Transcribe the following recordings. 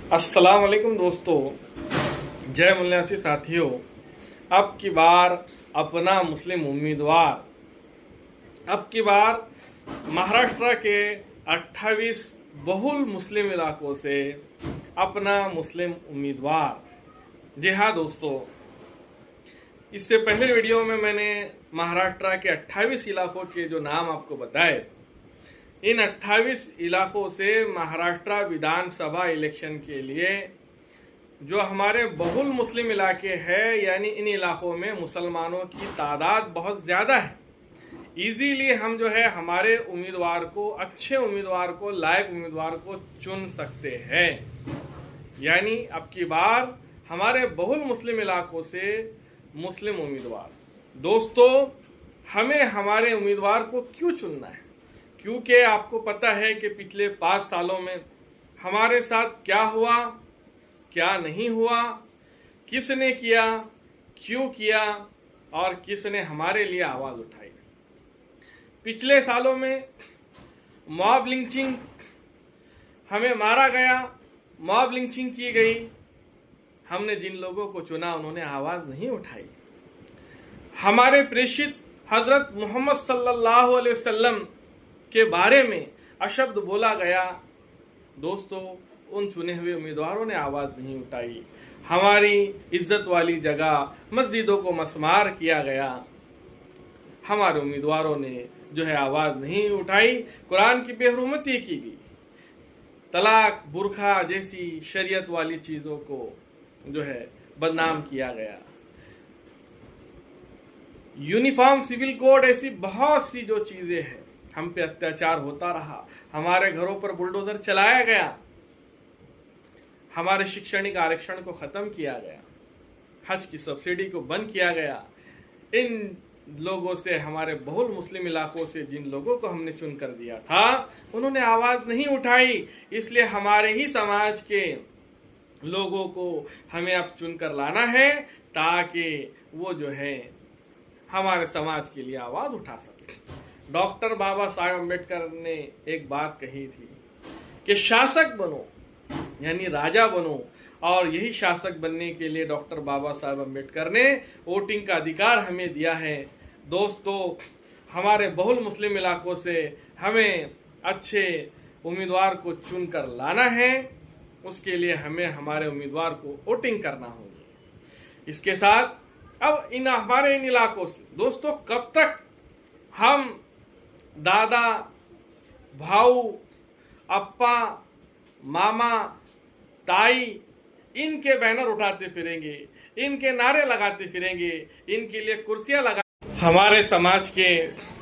अस्सलाम वालेकुम दोस्तों, जय मुल्लासी साथियों। अब की बार अपना मुस्लिम उम्मीदवार, अब की बार महाराष्ट्र के 28 बहुल मुस्लिम इलाकों से अपना मुस्लिम उम्मीदवार। जी हाँ दोस्तों, इससे पहले वीडियो में मैंने महाराष्ट्र के 28 इलाकों के जो नाम आपको बताए, इन 28 इलाकों से महाराष्ट्र विधानसभा इलेक्शन के लिए जो हमारे बहुल मुस्लिम इलाके हैं, यानी इन इलाकों में मुसलमानों की तादाद बहुत ज़्यादा है। इजीली हम जो है हमारे उम्मीदवार को, अच्छे उम्मीदवार को, लायक उम्मीदवार को चुन सकते हैं। यानी अब की बार हमारे बहुल मुस्लिम इलाकों से मुस्लिम उम्मीदवार। दोस्तों, हमें हमारे उम्मीदवार को क्यों चुनना है? क्योंकि आपको पता है कि पिछले 5 सालों में हमारे साथ क्या हुआ, क्या नहीं हुआ, किसने किया, क्यों किया और किसने हमारे लिए आवाज़ उठाई। पिछले सालों में मॉब लिंचिंग, हमें मारा गया, मॉब लिंचिंग की गई। हमने जिन लोगों को चुना उन्होंने आवाज़ नहीं उठाई। हमारे प्रेषित हजरत मोहम्मद सल्लल्लाहु अलैहि वसल्लम के बारे में अशब्द बोला गया। दोस्तों, उन चुने हुए उम्मीदवारों ने आवाज़ नहीं उठाई। हमारी इज्जत वाली जगह मस्जिदों को मसमार किया गया, हमारे उम्मीदवारों ने जो है आवाज़ नहीं उठाई। कुरान की बेहुरमती की गई, तलाक, बुरखा जैसी शरीयत वाली चीज़ों को जो है बदनाम किया गया। यूनिफॉर्म सिविल कोड, ऐसी बहुत सी जो चीज़ें हैं, हम पे अत्याचार होता रहा। हमारे घरों पर बुलडोजर चलाया गया, हमारे शैक्षणिक आरक्षण को खत्म किया गया, हज की सब्सिडी को बंद किया गया। इन लोगों से, हमारे बहुल मुस्लिम इलाकों से जिन लोगों को हमने चुन कर दिया था, उन्होंने आवाज़ नहीं उठाई। इसलिए हमारे ही समाज के लोगों को हमें अब चुनकर लाना है, ताकि वो जो है हमारे समाज के लिए आवाज़ उठा सके। डॉक्टर बाबा साहेब अम्बेडकर ने एक बात कही थी कि शासक बनो, यानी राजा बनो। और यही शासक बनने के लिए डॉक्टर बाबा साहेब अम्बेडकर ने वोटिंग का अधिकार हमें दिया है। दोस्तों, हमारे बहुल मुस्लिम इलाकों से हमें अच्छे उम्मीदवार को चुनकर लाना है। उसके लिए हमें हमारे उम्मीदवार को वोटिंग करना होगी। इसके साथ अब हमारे इन इलाकों से दोस्तों, कब तक हम दादा, भाऊ, अप्पा, मामा, ताई इनके बैनर उठाते फिरेंगे, इनके नारे लगाते फिरेंगे, इनके लिए कुर्सियां लगा। हमारे समाज के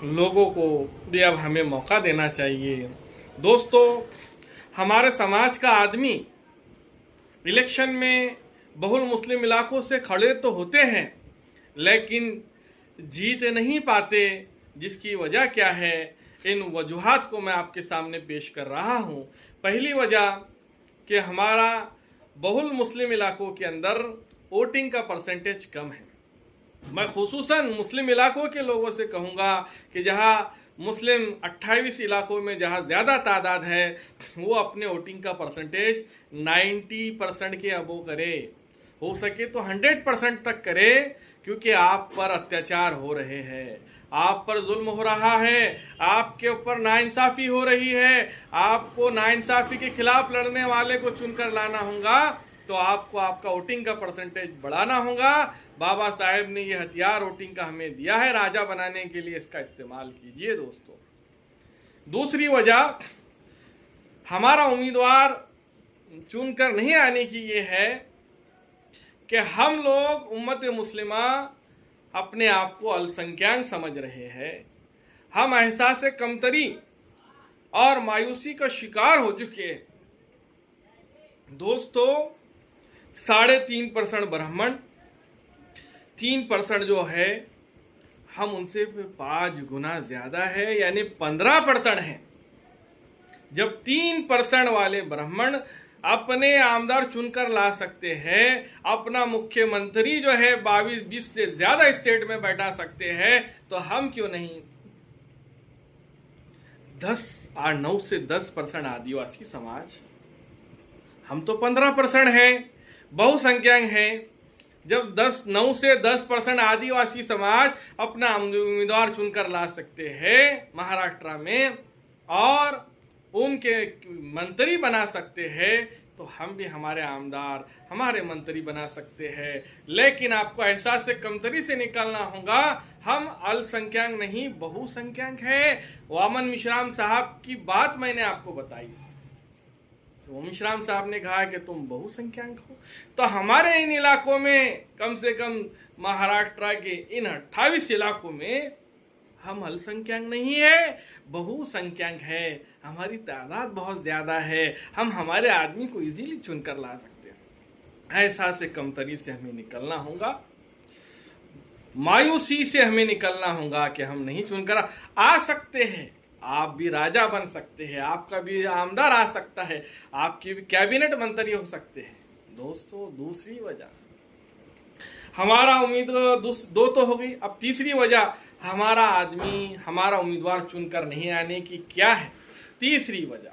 लोगों को भी अब हमें मौका देना चाहिए। दोस्तों, हमारे समाज का आदमी इलेक्शन में बहुल मुस्लिम इलाकों से खड़े तो होते हैं, लेकिन जीत नहीं पाते। जिसकी वजह क्या है, इन वजूहात को मैं आपके सामने पेश कर रहा हूँ। पहली वजह कि हमारा बहुल मुस्लिम इलाकों के अंदर वोटिंग का परसेंटेज कम है। मैं खुसूसन मुस्लिम इलाकों के लोगों से कहूँगा कि जहाँ मुस्लिम 28 इलाकों में जहाँ ज़्यादा तादाद है, वो अपने वोटिंग का परसेंटेज 90% के अबो करे, हो सके तो 100% तक करे। क्योंकि आप पर अत्याचार हो रहे हैं, आप पर जुल्म हो रहा है, आपके ऊपर नाइंसाफ़ी हो रही है। आपको नाइंसाफ़ी के खिलाफ लड़ने वाले को चुनकर लाना होगा, तो आपको आपका वोटिंग का परसेंटेज बढ़ाना होगा। बाबा साहेब ने ये हथियार वोटिंग का हमें दिया है राजा बनाने के लिए, इसका इस्तेमाल कीजिए दोस्तों। दूसरी वजह हमारा उम्मीदवार चुनकर नहीं आने की ये है कि हम लोग उम्मत मुस्लिमा अपने आप को अल्पसंख्यक समझ रहे हैं। हम एहसास कमतरी और मायूसी का शिकार हो चुके हैं। दोस्तों, 3.5% ब्राह्मण, 3% जो है हम उनसे 5 गुना ज़्यादा है, यानी 15% है। जब 3% वाले ब्राह्मण अपने आमदार चुनकर ला सकते हैं, अपना मुख्यमंत्री जो है 22-20 से ज़्यादा स्टेट में बैठा सकते हैं, तो हम क्यों नहीं? 9 से 10% आदिवासी समाज हम तो 15% हैं, बहुसंख्यक हैं। जब 9 से 10% आदिवासी समाज अपना उम्मीदवार चुनकर ला सकते हैं महाराष्ट्र में और उनके मंत्री बना सकते हैं, तो हम भी हमारे आमदार, हमारे मंत्री बना सकते हैं। लेकिन आपको एहसास से कमतरी से निकलना होगा। हम अल्पसंख्यक नहीं, बहुसंख्यक हैं। वामन मिश्राम साहब की बात मैंने आपको बताई। वो मिश्राम साहब ने कहा कि तुम बहुसंख्यक हो, तो हमारे इन इलाकों में कम से कम महाराष्ट्र के इन 28 इलाकों में हम अल्पसंख्यक नहीं है, बहुसंख्यक है। हमारी तादाद बहुत ज्यादा है, हम हमारे आदमी को इजीली चुनकर ला सकते हैं। ऐसा से कमतरी से हमें निकलना होगा, मायूसी से हमें निकलना होगा कि हम नहीं चुनकर आ सकते हैं। आप भी राजा बन सकते हैं, आपका भी आमदार आ सकता है, आपके भी कैबिनेट मंत्री हो सकते हैं। दोस्तों, दूसरी वजह हमारा दो तो हो गई। अब तीसरी वजह हमारा आदमी, हमारा उम्मीदवार चुनकर नहीं आने की क्या है? तीसरी वजह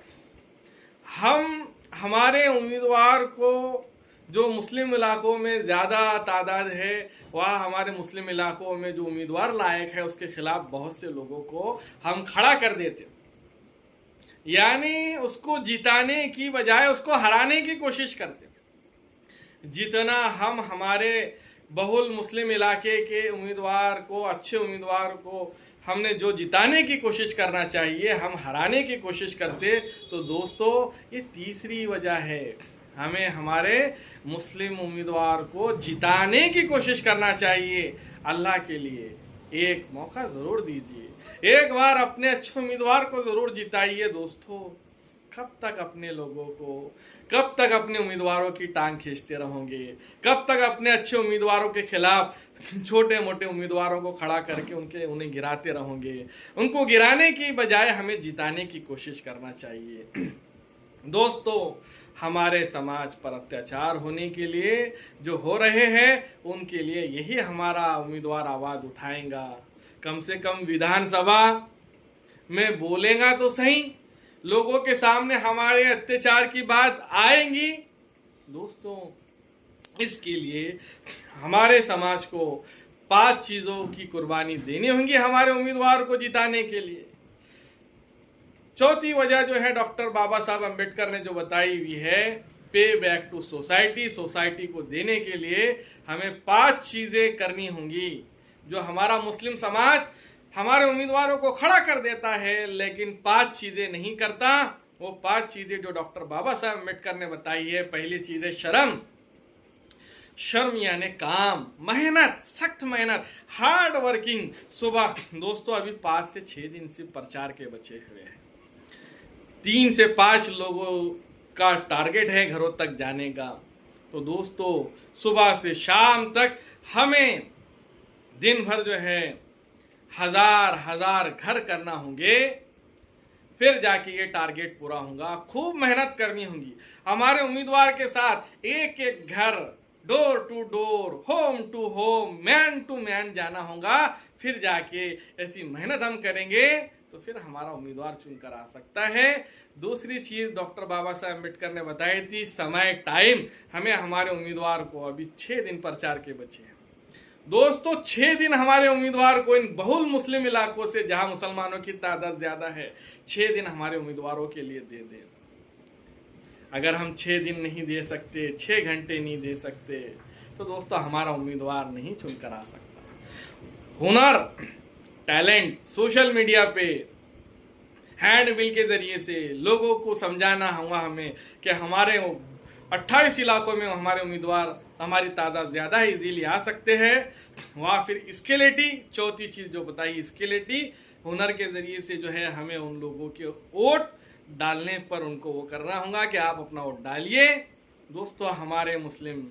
हम हमारे उम्मीदवार को, जो मुस्लिम इलाकों में ज़्यादा तादाद है, वह हमारे मुस्लिम इलाकों में जो उम्मीदवार लायक है उसके खिलाफ बहुत से लोगों को हम खड़ा कर देते, यानी उसको जिताने की बजाय उसको हराने की कोशिश करते। जितना हम हमारे बहुल मुस्लिम इलाके के उम्मीदवार को, अच्छे उम्मीदवार को हमने जो जिताने की कोशिश करना चाहिए, हम हराने की कोशिश करते। तो दोस्तों, ये तीसरी वजह है। हमें हमारे मुस्लिम उम्मीदवार को जिताने की कोशिश करना चाहिए। अल्लाह के लिए एक मौका ज़रूर दीजिए, एक बार अपने अच्छे उम्मीदवार को ज़रूर जिताइए। दोस्तों, कब तक अपने लोगों को, कब तक अपने उम्मीदवारों की टांग खींचते रहोगे? कब तक अपने अच्छे उम्मीदवारों के खिलाफ छोटे मोटे उम्मीदवारों को खड़ा करके उन्हें गिराते रहोगे? उनको गिराने की बजाय हमें जिताने की कोशिश करना चाहिए। दोस्तों, हमारे समाज पर अत्याचार होने के लिए जो हो रहे हैं, उनके लिए यही हमारा उम्मीदवार आवाज़ उठाएगा। कम से कम विधानसभा में बोलेगा तो सही, लोगों के सामने हमारे अत्याचार की बात आएगी। दोस्तों, इसके लिए हमारे समाज को 5 चीज़ों की कुर्बानी देनी होगी हमारे उम्मीदवार को जिताने के लिए। चौथी वजह जो है डॉक्टर बाबा साहब अम्बेडकर ने जो बताई हुई है, पे बैक टू सोसाइटी। सोसाइटी को देने के लिए हमें 5 चीज़ें करनी होंगी। जो हमारा मुस्लिम समाज हमारे उम्मीदवारों को खड़ा कर देता है लेकिन 5 चीज़ें नहीं करता, वो 5 चीज़ें जो डॉक्टर बाबा साहब अम्बेडकर ने बताई है। पहली चीज़ है शर्म। शर्म यानी काम, मेहनत, सख्त मेहनत, हार्ड वर्किंग। सुबह दोस्तों, अभी 5 से 6 दिन से प्रचार के बचे हुए हैं। 3 से 5 लोगों का टारगेट है घरों तक जाने का। तो दोस्तों, सुबह से शाम तक हमें दिन भर जो है हजार घर करना होंगे, फिर जाके ये टारगेट पूरा होगा। खूब मेहनत करनी होगी। हमारे उम्मीदवार के साथ एक एक घर, door to door, home to home, man to man जाना होगा। फिर जाके ऐसी मेहनत हम करेंगे तो फिर हमारा उम्मीदवार चुनकर आ सकता है। दूसरी चीज डॉक्टर बाबा साहब अम्बेडकर ने बताई थी, समय, टाइम। हमें हमारे उम्मीदवार को, अभी 6 दिन प्रचार के बचे हैं दोस्तों, 6 दिन हमारे उम्मीदवार को इन बहुल मुस्लिम इलाकों से, जहां मुसलमानों की तादाद ज्यादा है, 6 दिन हमारे उम्मीदवारों के लिए दे दें। अगर हम 6 दिन नहीं दे सकते, 6 घंटे नहीं दे सकते, तो दोस्तों हमारा उम्मीदवार नहीं चुनकर आ सकता। हुनर, टैलेंट, सोशल मीडिया पे हैंड बिल के जरिए से लोगों को समझाना होगा हमें कि हमारे 28 इलाकों में हमारे उम्मीदवार, हमारी तादाद ज़्यादा है, इजीली आ सकते हैं। वहाँ फिर स्केलेटी, चौथी चीज़ जो बताई स्केलेटी, हुनर के ज़रिए से जो है हमें उन लोगों के वोट डालने पर उनको वो करना होगा कि आप अपना वोट डालिए। दोस्तों, हमारे मुस्लिम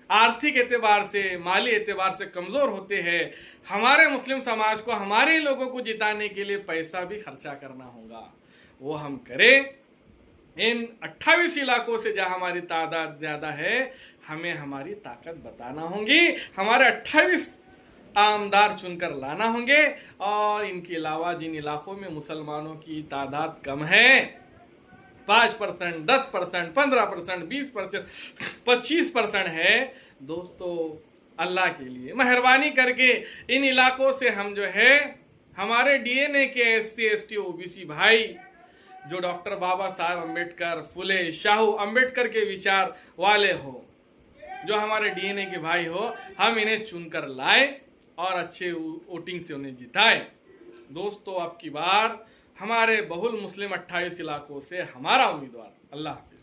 आर्थिक एतबार से, माली एतबार से कमज़ोर होते हैं। हमारे मुस्लिम समाज को, हमारे लोगों को जिताने के लिए पैसा भी खर्चा करना होगा, वो हम करें। इन 28 इलाकों से जहां हमारी तादाद ज़्यादा है, हमें हमारी ताकत बताना होगी, हमारे 28 आमदार चुनकर लाना होंगे। और इनके अलावा जिन इलाकों में मुसलमानों की तादाद कम है, 5%, 10%, 15%, 20%, 25% है दोस्तों, अल्लाह के लिए मेहरबानी करके इन इलाकों से हम जो है हमारे डीएनए के SC ST OBC भाई जो डॉक्टर बाबा साहब अम्बेडकर, फुले शाहू अम्बेडकर के विचार वाले हो, जो हमारे डीएनए के भाई हो, हम इन्हें चुनकर लाए और अच्छे वोटिंग से उन्हें जिताए। दोस्तों अब की बार हमारे बहुल मुस्लिम 28 इलाकों से हमारा उम्मीदवार। अल्लाह हाफिज।